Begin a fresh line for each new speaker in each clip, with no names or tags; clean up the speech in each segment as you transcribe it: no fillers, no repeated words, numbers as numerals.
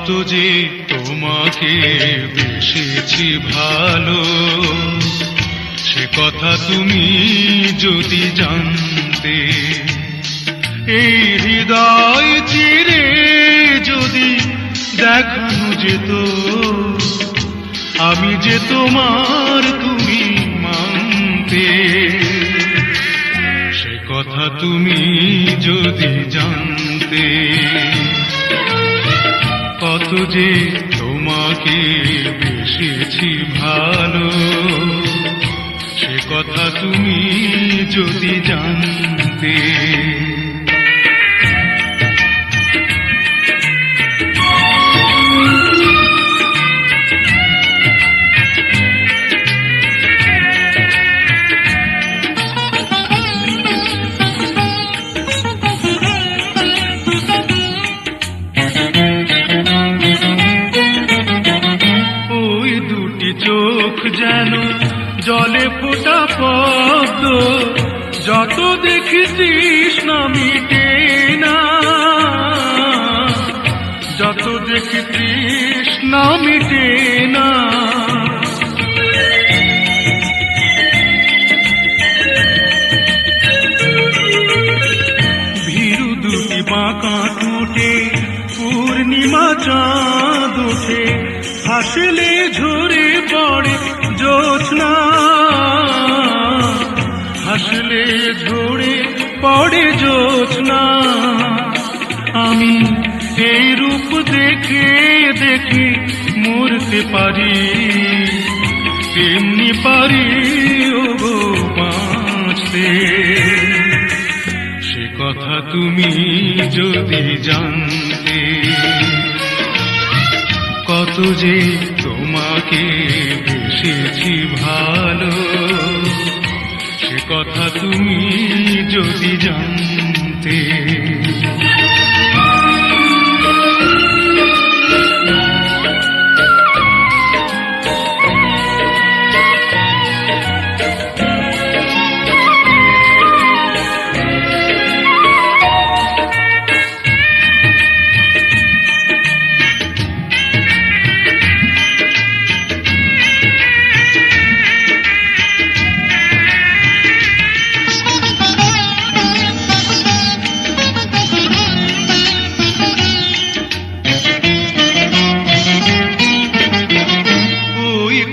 কত যে তোমাকে বেসেছি ভালো, সে কথা তুমি যদি জানতে। এই হৃদয় চিরে যদি দেখানো যেত, আমি যে তোমার তুমি মানতে। সে কথা তুমি যদি জানতে, কত যে তোমাকে বেসেছি ভালো, সে কথা তুমি যদি জানতে। চোখ যেন জলে ফোটা পদ্ম, যত দেখি তৃষ্ণা মিটে না, যত দেখি তৃষ্ণা মিটে না। ভীরু দুটি বাঁকা ঠোঁটে পূর্ণিমা চাঁদ ওঠে, হাসলে ঝরে পড়ে জ্যোৎস্না, হাসলে ঝরে পড়ে জ্যোৎস্না। আমি এই রূপ দেখে দেখে মরতে পারি, তেমনি পারি ওগো বাঁচতে। সে কথা তুমি যদি জানতে, কত যে তোমাকে বেসেছি ভালো, সে কথা তুমি যদি জানতে।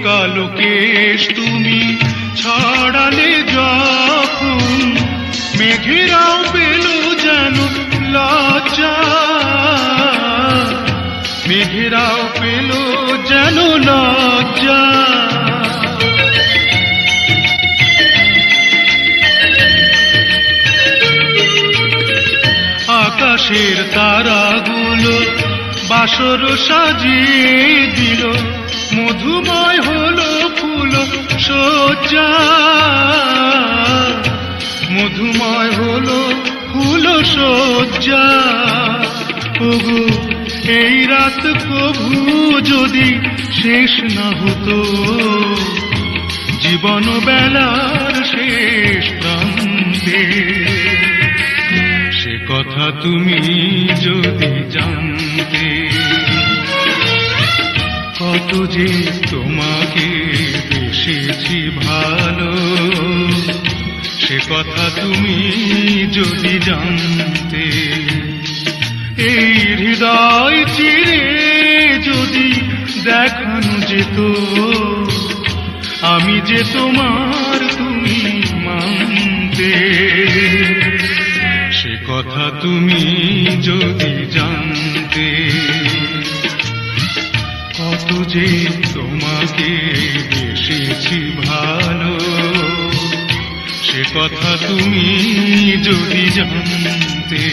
কালো কেশ তুমি ছড়ালে যখন, মেঘেরাও পেল যেন লজ্জা, মেঘেরাও পেল যেন লজ্জা। আকাশের তারাগুলো বাসর সাজিয়ে দিল, মধুময় হলো ফুল সজ্জা, মধুময় হলো ফুল সজ্জা। ওগো এই রাত প্রভু যদি শেষ না হতো, জীবন বেলার শেষ প্রান্তে। সে কথা তুমি যদি জানতে, কত যে তোমাকে বেসেছি ভালো, সে কথা তুমি যদি জানতে। এই হৃদয় চিরে যদি দেখানো যেত, আমি যে তোমার তুমি মানতে। সে কথা তুমি যদি জানতে, কত যে তোমাকে বেসেছি ভালো, সে কথা তুমি যদি জানতে।